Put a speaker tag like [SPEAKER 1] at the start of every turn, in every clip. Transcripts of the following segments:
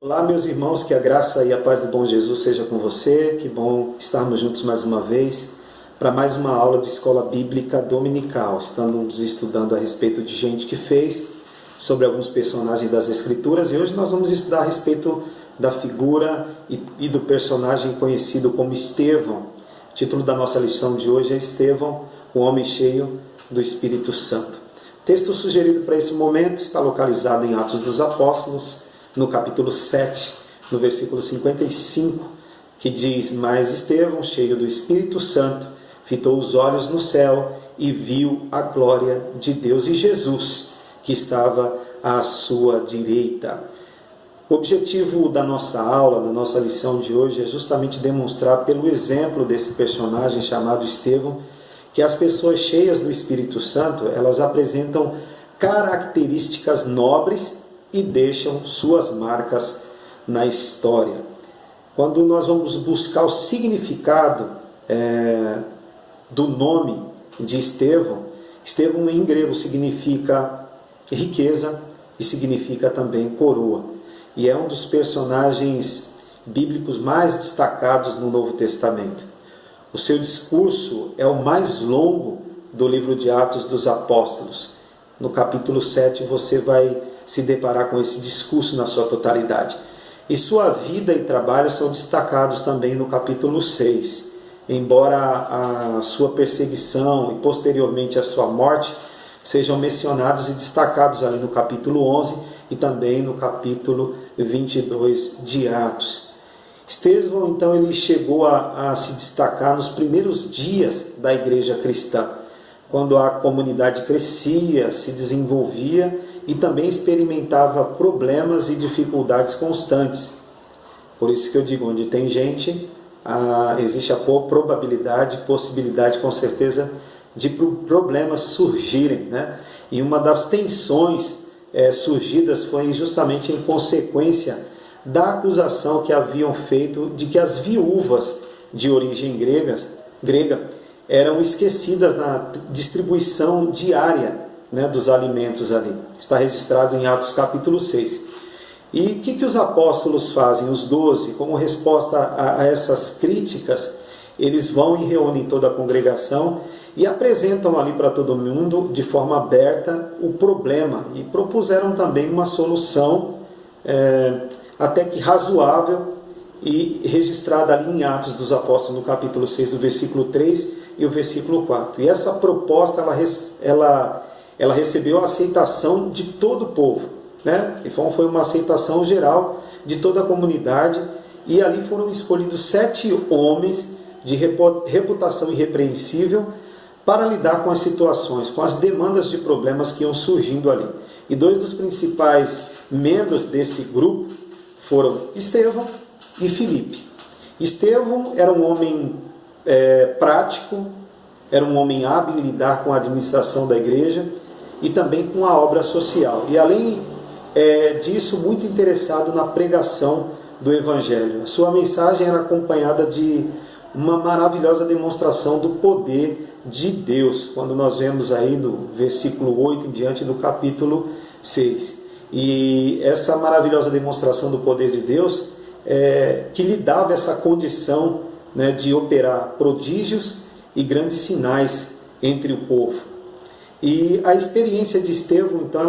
[SPEAKER 1] Olá, meus irmãos, que a graça e a paz do bom Jesus seja com você. Que bom estarmos juntos mais uma vez para mais uma aula de escola bíblica dominical. Estamos estudando a respeito de gente que fez, sobre alguns personagens das Escrituras, e hoje nós vamos estudar a respeito da figura e do personagem conhecido como Estevão. O título da nossa lição de hoje é Estevão, o homem cheio do Espírito Santo. O texto sugerido para esse momento está localizado em Atos dos Apóstolos, no capítulo 7, no versículo 55, que diz: Mas Estevão, cheio do Espírito Santo, fitou os olhos no céu e viu a glória de Deus e Jesus, que estava à sua direita. O objetivo da nossa aula, da nossa lição de hoje, é justamente demonstrar, pelo exemplo desse personagem chamado Estevão, que as pessoas cheias do Espírito Santo, elas apresentam características nobres e deixam suas marcas na história. Quando nós vamos buscar o significado do nome de Estevão, Estevão em grego significa riqueza e significa também coroa. E é um dos personagens bíblicos mais destacados no Novo Testamento. O seu discurso é o mais longo do livro de Atos dos Apóstolos. No capítulo 7 você vai se deparar com esse discurso na sua totalidade. E sua vida e trabalho são destacados também no capítulo 6. Embora a sua perseguição e posteriormente a sua morte sejam mencionados e destacados ali no capítulo 11 e também no capítulo 22 de Atos. Estevão, então, ele chegou a se destacar nos primeiros dias da igreja cristã, quando a comunidade crescia, se desenvolvia e também experimentava problemas e dificuldades constantes. Por isso que eu digo, onde tem gente, existe a possibilidade com certeza de problemas surgirem, né? E uma das tensões surgidas foi justamente em consequência da acusação que haviam feito de que as viúvas de origem grega eram esquecidas na distribuição diária, né, dos alimentos ali. Está registrado em Atos capítulo 6. E o que os apóstolos fazem, os 12, como resposta a essas críticas? Eles vão e reúnem toda a congregação e apresentam ali para todo mundo, de forma aberta, o problema. E propuseram também uma solução até que razoável e registrada ali em Atos dos Apóstolos, no capítulo 6, o versículo 3 e o versículo 4. E essa proposta, ela recebeu a aceitação de todo o povo, né? Então foi uma aceitação geral de toda a comunidade, e ali foram escolhidos 7 homens de reputação irrepreensível para lidar com as situações, com as demandas de problemas que iam surgindo ali. E 2 dos principais membros desse grupo foram Estevão e Filipe. Estevão era um homem prático, era um homem hábil em lidar com a administração da igreja e também com a obra social. E além disso, muito interessado na pregação do Evangelho. A sua mensagem era acompanhada de uma maravilhosa demonstração do poder de Deus, quando nós vemos aí do versículo 8 em diante do capítulo 6. E essa maravilhosa demonstração do poder de Deus que lhe dava essa condição, né, de operar prodígios e grandes sinais entre o povo. E a experiência de Estevão, então,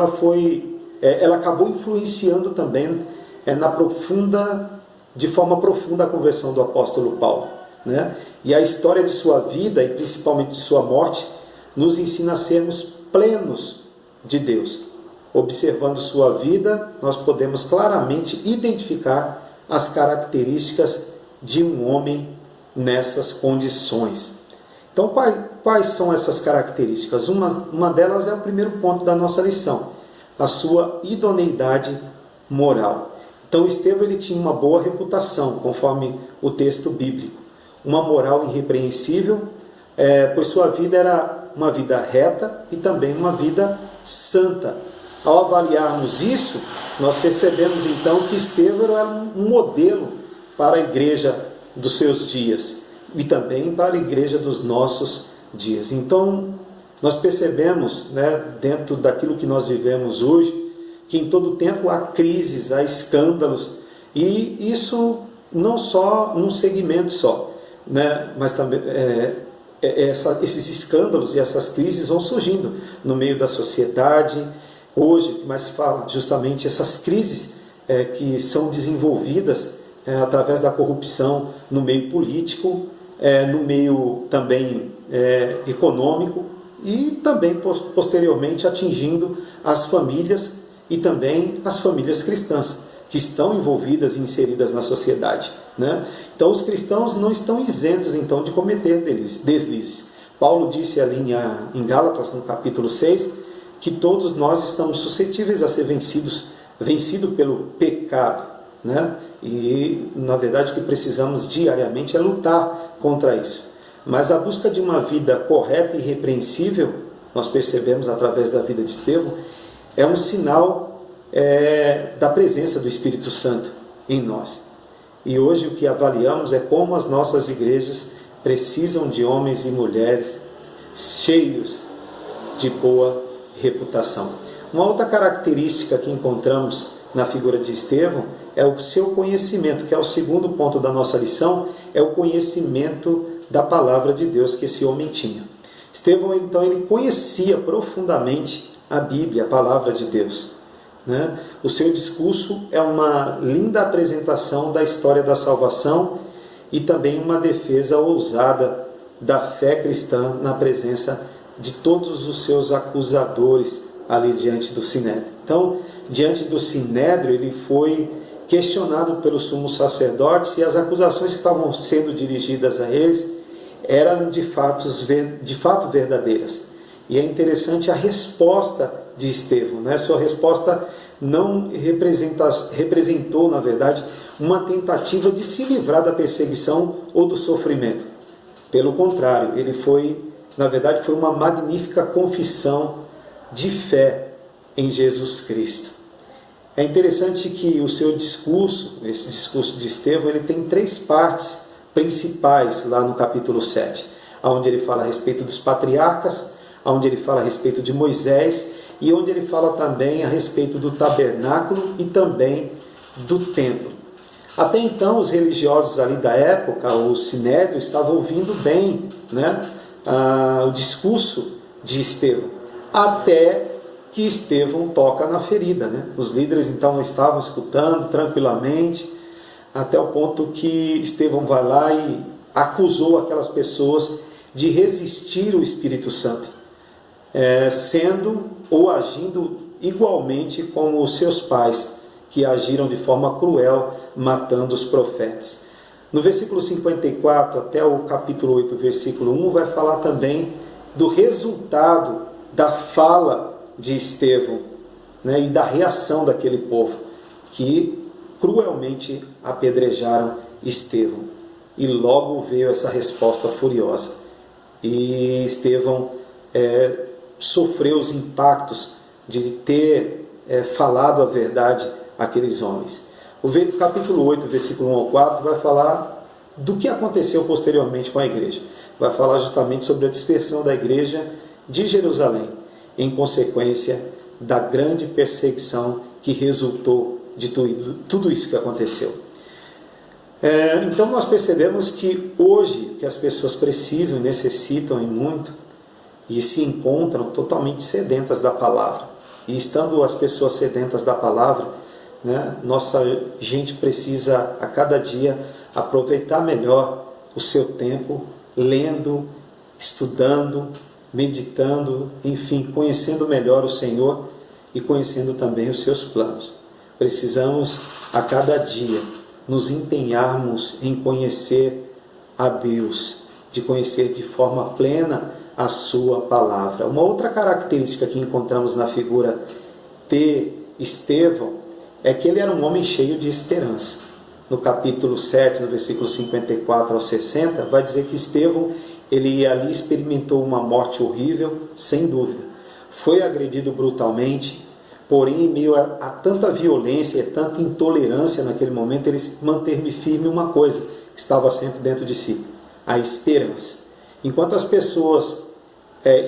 [SPEAKER 1] ela acabou influenciando também de forma profunda a conversão do apóstolo Paulo, né? E a história de sua vida, e principalmente de sua morte, nos ensina a sermos plenos de Deus. Observando sua vida, nós podemos claramente identificar as características de um homem nessas condições. Então, quais são essas características? Uma delas é o primeiro ponto da nossa lição, a sua idoneidade moral. Então, Estevão, ele tinha uma boa reputação, conforme o texto bíblico, uma moral irrepreensível, pois sua vida era uma vida reta e também uma vida santa. Ao avaliarmos isso, nós percebemos então que Estevão era um modelo para a igreja dos seus dias e também para a igreja dos nossos dias. Então, nós percebemos, né, dentro daquilo que nós vivemos hoje, que em todo tempo há crises, há escândalos, E isso não só num segmento só, né? Mas também esses escândalos e essas crises vão surgindo no meio da sociedade. Hoje, que mais se fala justamente essas crises que são desenvolvidas através da corrupção no meio político, no meio também econômico e também posteriormente atingindo as famílias e também as famílias cristãs que estão envolvidas e inseridas na sociedade, né? Então os cristãos não estão isentos então de cometer deslizes. Paulo disse ali em Gálatas, no capítulo 6, que todos nós estamos suscetíveis a ser vencido pelo pecado, né? E na verdade o que precisamos diariamente é lutar contra isso. Mas a busca de uma vida correta e irrepreensível, nós percebemos através da vida de Estevão, é um sinal da presença do Espírito Santo em nós. E hoje o que avaliamos é como as nossas igrejas precisam de homens e mulheres cheios de boa reputação. Uma outra característica que encontramos na figura de Estevão é o seu conhecimento, que é o segundo ponto da nossa lição, é o conhecimento da palavra de Deus que esse homem tinha. Estevão, então, ele conhecia profundamente a Bíblia, a palavra de Deus, né? O seu discurso é uma linda apresentação da história da salvação e também uma defesa ousada da fé cristã na presença de todos os seus acusadores ali diante do Sinédrio. Então, diante do Sinédrio, ele foi questionado pelos sumos sacerdotes e as acusações que estavam sendo dirigidas a eles eram de fato verdadeiras. E é interessante a resposta de Estevão, né? Sua resposta não representou, na verdade, uma tentativa de se livrar da perseguição ou do sofrimento. Pelo contrário, ele foi uma magnífica confissão de fé em Jesus Cristo. É interessante que o seu discurso, esse discurso de Estevão, ele tem 3 partes principais lá no capítulo 7, onde ele fala a respeito dos patriarcas, onde ele fala a respeito de Moisés e onde ele fala também a respeito do tabernáculo e também do templo. Até então, os religiosos ali da época, o Sinédrio, estavam ouvindo bem, né, o discurso de Estevão, até que Estevão toca na ferida, né? Os líderes então estavam escutando tranquilamente, até o ponto que Estevão vai lá e acusou aquelas pessoas de resistir ao Espírito Santo, sendo ou agindo igualmente como os seus pais, que agiram de forma cruel, matando os profetas. No versículo 54 até o capítulo 8, versículo 1, vai falar também do resultado da fala de Estevão, né, e da reação daquele povo que cruelmente apedrejaram Estevão. E logo veio essa resposta furiosa. E Estevão sofreu os impactos de ter falado a verdade àqueles homens. O capítulo 8, versículo 1 ao 4, vai falar do que aconteceu posteriormente com a igreja. Vai falar justamente sobre a dispersão da igreja de Jerusalém, em consequência da grande perseguição que resultou de tudo isso que aconteceu. Então nós percebemos que hoje que as pessoas precisam e necessitam e muito e se encontram totalmente sedentas da palavra. E estando as pessoas sedentas da palavra, né, nossa gente precisa a cada dia aproveitar melhor o seu tempo, lendo, estudando, meditando, enfim, conhecendo melhor o Senhor e conhecendo também os seus planos. Precisamos a cada dia nos empenharmos em conhecer a Deus, de conhecer de forma plena a sua palavra. Uma outra característica que encontramos na figura de Estevão é que ele era um homem cheio de esperança. No capítulo 7, no versículo 54 ao 60, vai dizer que Estevão, ele ali experimentou uma morte horrível, sem dúvida. Foi agredido brutalmente, porém, em meio a tanta violência e tanta intolerância naquele momento, ele manteve firme uma coisa que estava sempre dentro de si: a esperança. Enquanto as pessoas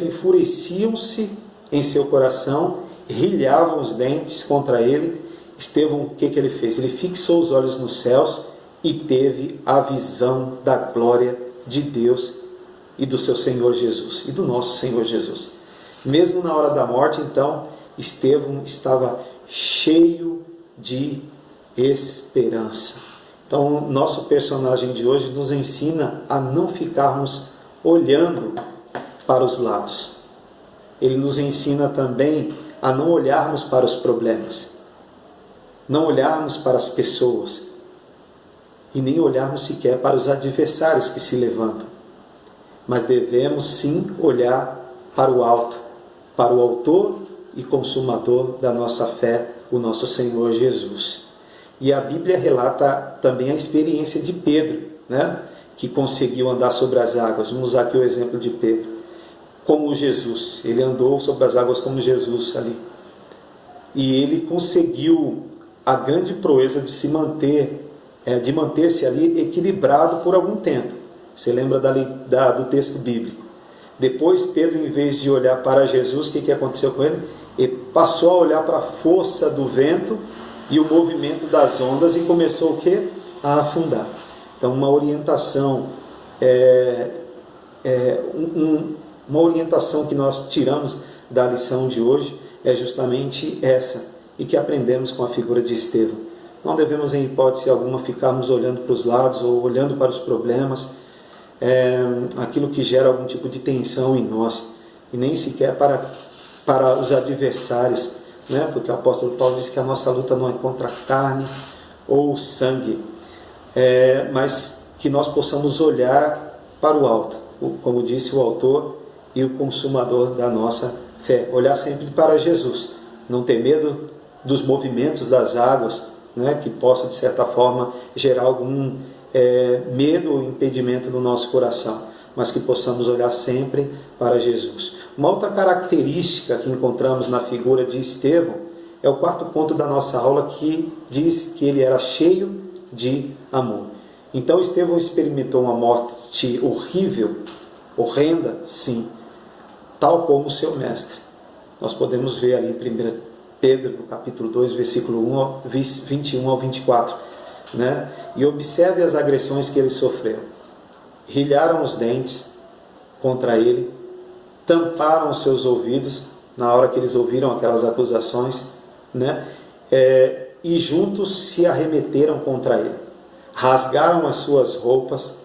[SPEAKER 1] enfureciam-se em seu coração, rilhavam os dentes contra ele, Estevão, o que ele fez? Ele fixou os olhos nos céus e teve a visão da glória de Deus e do seu Senhor Jesus, e do nosso Senhor Jesus. Mesmo na hora da morte, então, Estevão estava cheio de esperança. Então, nosso personagem de hoje nos ensina a não ficarmos olhando para os lados. Ele nos ensina também a não olharmos para os problemas, não olharmos para as pessoas e nem olharmos sequer para os adversários que se levantam. Mas devemos sim olhar para o alto, para o autor e consumador da nossa fé, o nosso Senhor Jesus. E a Bíblia relata também a experiência de Pedro, né? Que conseguiu andar sobre as águas. Vamos usar aqui o exemplo de Pedro. Como Jesus, ele andou sobre as águas como Jesus ali. E ele conseguiu a grande proeza de se manter, de manter-se ali equilibrado por algum tempo. Você lembra do texto bíblico. Depois Pedro, em vez de olhar para Jesus, o que aconteceu com ele? Ele passou a olhar para a força do vento e o movimento das ondas e começou o quê? A afundar. Então, uma orientação, uma orientação que nós tiramos da lição de hoje é justamente essa, e que aprendemos com a figura de Estevão. Não devemos, em hipótese alguma, ficarmos olhando para os lados ou olhando para os problemas, aquilo que gera algum tipo de tensão em nós, e nem sequer para os adversários, né? Porque o apóstolo Paulo diz que a nossa luta não é contra carne ou sangue, mas que nós possamos olhar para o alto, como disse o autor e o consumador da nossa fé. Olhar sempre para Jesus, não ter medo dos movimentos das águas, né? Que possa de certa forma gerar algum medo ou impedimento no nosso coração, mas que possamos olhar sempre para Jesus. Uma outra característica que encontramos na figura de Estevão é o quarto ponto da nossa aula, que diz que ele era cheio de amor. Então Estevão experimentou uma morte horrível, horrenda, sim, tal como o seu mestre. Nós podemos ver ali em 1 Pedro, no capítulo 2, versículo 21 ao 24, né? E observe as agressões que ele sofreu. Rilharam os dentes contra ele, tamparam os seus ouvidos na hora que eles ouviram aquelas acusações, né? E juntos se arremeteram contra ele, rasgaram as suas roupas,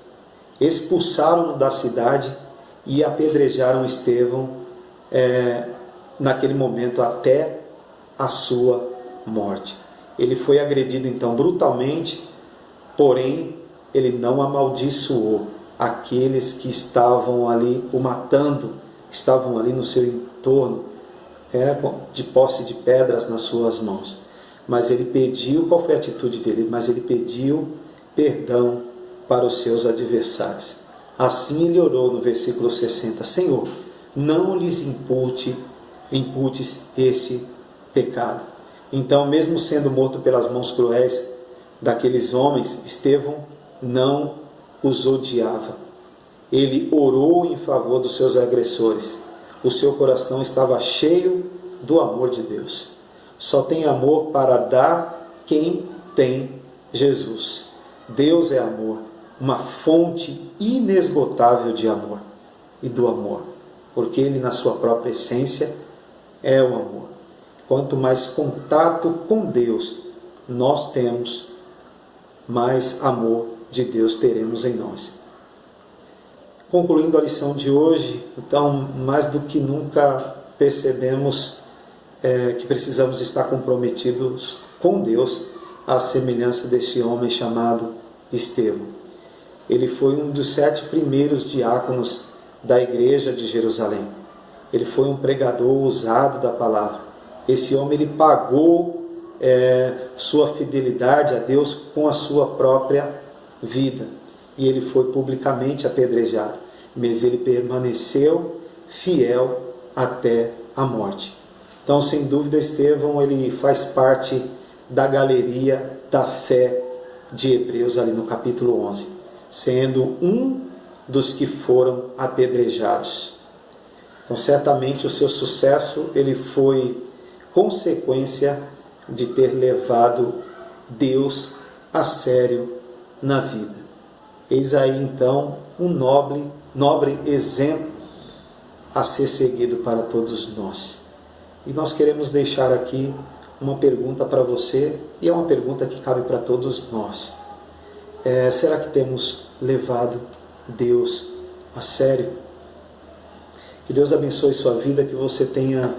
[SPEAKER 1] expulsaram-no da cidade e apedrejaram Estevão naquele momento até a sua morte. Ele foi agredido então brutalmente, porém ele não amaldiçoou aqueles que estavam ali o matando, que estavam ali no seu entorno, de posse de pedras nas suas mãos. Mas ele pediu, qual foi a atitude dele? Mas ele pediu perdão para os seus adversários. Assim ele orou no versículo 60, Senhor, não lhes imputes este pecado. Então, mesmo sendo morto pelas mãos cruéis daqueles homens, Estevão não os odiava. Ele orou em favor dos seus agressores. O seu coração estava cheio do amor de Deus. Só tem amor para dar quem tem Jesus. Deus é amor, uma fonte inesgotável de amor e do amor, porque Ele, na sua própria essência, é o amor. Quanto mais contato com Deus nós temos, mais amor de Deus teremos em nós. Concluindo a lição de hoje, então, mais do que nunca percebemos que precisamos estar comprometidos com Deus, à semelhança deste homem chamado Estevão. Ele foi um dos 7 primeiros diáconos da igreja de Jerusalém. Ele foi um pregador usado da palavra. Esse homem, ele pagou sua fidelidade a Deus com a sua própria vida. E ele foi publicamente apedrejado. Mas ele permaneceu fiel até a morte. Então, sem dúvida, Estevão, ele faz parte da galeria da fé de Hebreus, ali no capítulo 11, sendo um dos que foram apedrejados. Então, certamente, o seu sucesso ele foi consequência de ter levado Deus a sério na vida. Eis aí então um nobre exemplo a ser seguido para todos nós. E nós queremos deixar aqui uma pergunta para você, e é uma pergunta que cabe para todos nós. Será que temos levado Deus a sério? Que Deus abençoe sua vida, que você tenha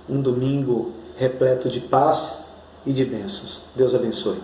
[SPEAKER 1] um domingo repleto de paz e de bênçãos. Deus abençoe.